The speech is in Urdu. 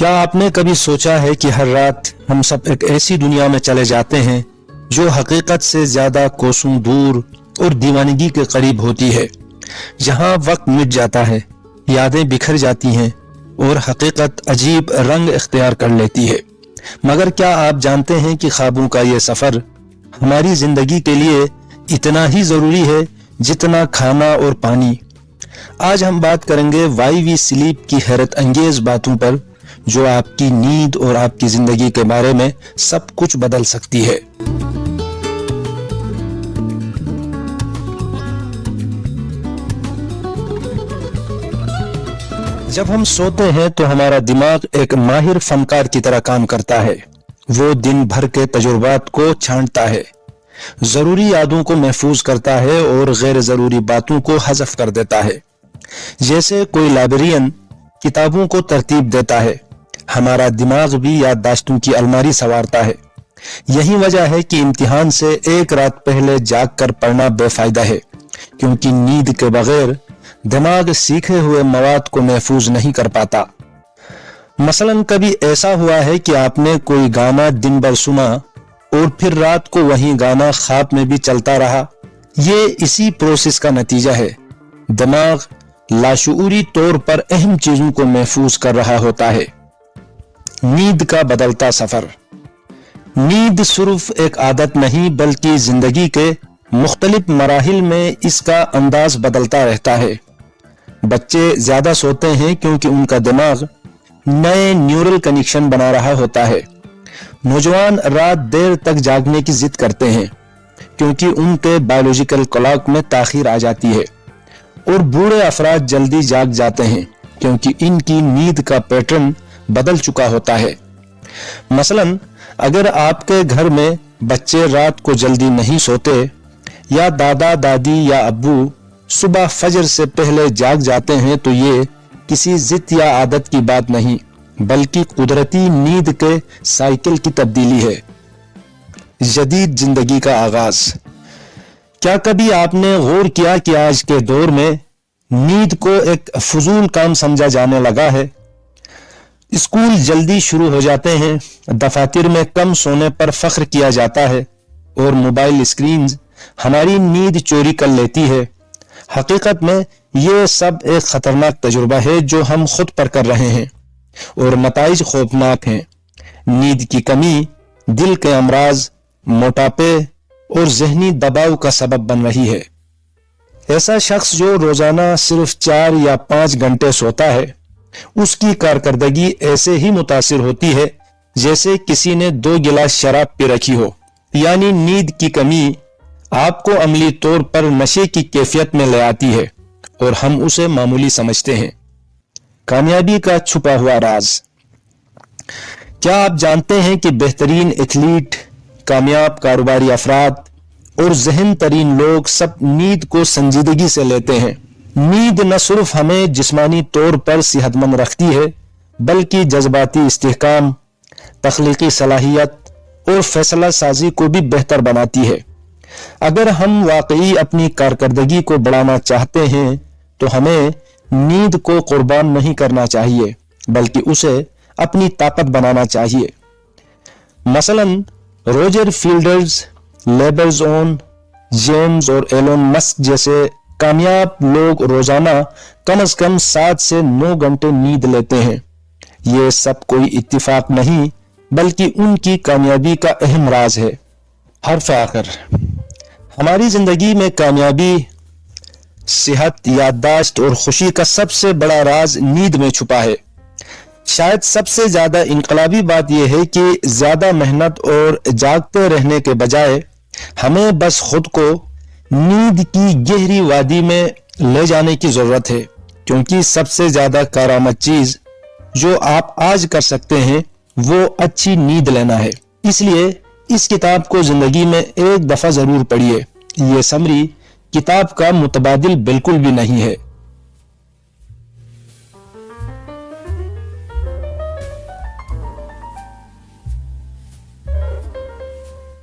کیا آپ نے کبھی سوچا ہے کہ ہر رات ہم سب ایک ایسی دنیا میں چلے جاتے ہیں جو حقیقت سے زیادہ کوسوں دور اور دیوانگی کے قریب ہوتی ہے، جہاں وقت مٹ جاتا ہے، یادیں بکھر جاتی ہیں اور حقیقت عجیب رنگ اختیار کر لیتی ہے۔ مگر کیا آپ جانتے ہیں کہ خوابوں کا یہ سفر ہماری زندگی کے لیے اتنا ہی ضروری ہے جتنا کھانا اور پانی؟ آج ہم بات کریں گے وائی وی سلیپ کی حیرت انگیز باتوں پر جو آپ کی نیند اور آپ کی زندگی کے بارے میں سب کچھ بدل سکتی ہے۔ جب ہم سوتے ہیں تو ہمارا دماغ ایک ماہر فنکار کی طرح کام کرتا ہے۔ وہ دن بھر کے تجربات کو چھانٹتا ہے، ضروری یادوں کو محفوظ کرتا ہے اور غیر ضروری باتوں کو حذف کر دیتا ہے۔ جیسے کوئی لائبریرین کتابوں کو ترتیب دیتا ہے، ہمارا دماغ بھی یادداشتوں کی الماری سنوارتا ہے۔ یہی وجہ ہے کہ امتحان سے ایک رات پہلے جاگ کر پڑھنا بے فائدہ ہے، کیونکہ نیند کے بغیر دماغ سیکھے ہوئے مواد کو محفوظ نہیں کر پاتا۔ مثلاً کبھی ایسا ہوا ہے کہ آپ نے کوئی گانا دن بھر سنا اور پھر رات کو وہی گانا خواب میں بھی چلتا رہا۔ یہ اسی پروسیس کا نتیجہ ہے۔ دماغ لاشعوری طور پر اہم چیزوں کو محفوظ کر رہا ہوتا ہے۔ نیند کا بدلتا سفر۔ نیند صرف ایک عادت نہیں بلکہ زندگی کے مختلف مراحل میں اس کا انداز بدلتا رہتا ہے۔ بچے زیادہ سوتے ہیں کیونکہ ان کا دماغ نئے نیورل کنیکشن بنا رہا ہوتا ہے۔ نوجوان رات دیر تک جاگنے کی ضد کرتے ہیں کیونکہ ان کے بایولوجیکل کلاک میں تاخیر آ جاتی ہے، اور بوڑھے افراد جلدی جاگ جاتے ہیں کیونکہ ان کی نیند کا پیٹرن بدل چکا ہوتا ہے۔ مثلاً اگر آپ کے گھر میں بچے رات کو جلدی نہیں سوتے، یا دادا دادی یا ابو صبح فجر سے پہلے جاگ جاتے ہیں، تو یہ کسی ضد یا عادت کی بات نہیں بلکہ قدرتی نیند کے سائیکل کی تبدیلی ہے۔ جدید زندگی کا آغاز۔ کیا کبھی آپ نے غور کیا کہ آج کے دور میں نیند کو ایک فضول کام سمجھا جانے لگا ہے؟ اسکول جلدی شروع ہو جاتے ہیں، دفاتر میں کم سونے پر فخر کیا جاتا ہے، اور موبائل اسکرینز ہماری نیند چوری کر لیتی ہے۔ حقیقت میں یہ سب ایک خطرناک تجربہ ہے جو ہم خود پر کر رہے ہیں، اور نتائج خوفناک ہیں۔ نیند کی کمی دل کے امراض، موٹاپے اور ذہنی دباؤ کا سبب بن رہی ہے۔ ایسا شخص جو روزانہ صرف 4 یا 5 گھنٹے سوتا ہے، اس کی کارکردگی ایسے ہی متاثر ہوتی ہے جیسے کسی نے 2 گلاس شراب پی رکھی ہو۔ یعنی نیند کی کمی آپ کو عملی طور پر نشے کی کیفیت میں لے آتی ہے، اور ہم اسے معمولی سمجھتے ہیں۔ کامیابی کا چھپا ہوا راز۔ کیا آپ جانتے ہیں کہ بہترین ایتھلیٹ، کامیاب کاروباری افراد اور ذہین ترین لوگ سب نیند کو سنجیدگی سے لیتے ہیں؟ نیند نہ صرف ہمیں جسمانی طور پر صحت مند رکھتی ہے بلکہ جذباتی استحکام، تخلیقی صلاحیت اور فیصلہ سازی کو بھی بہتر بناتی ہے۔ اگر ہم واقعی اپنی کارکردگی کو بڑھانا چاہتے ہیں تو ہمیں نیند کو قربان نہیں کرنا چاہیے بلکہ اسے اپنی طاقت بنانا چاہیے۔ مثلاً روجر فیلڈرز، لیبرزون جیمز اور ایلون مسک جیسے کامیاب لوگ روزانہ کم از کم 7 سے 9 گھنٹے نیند لیتے ہیں۔ یہ سب کوئی اتفاق نہیں بلکہ ان کی کامیابی کا اہم راز ہے۔ حرف آخر۔ ہماری زندگی میں کامیابی، صحت، یادداشت اور خوشی کا سب سے بڑا راز نیند میں چھپا ہے۔ شاید سب سے زیادہ انقلابی بات یہ ہے کہ زیادہ محنت اور جاگتے رہنے کے بجائے ہمیں بس خود کو نیند کی گہری وادی میں لے جانے کی ضرورت ہے، کیونکہ سب سے زیادہ کارآمد چیز جو آپ آج کر سکتے ہیں وہ اچھی نیند لینا ہے۔ اس لیے اس کتاب کو زندگی میں ایک دفعہ ضرور پڑھیے۔ یہ سمری کتاب کا متبادل بالکل بھی نہیں ہے۔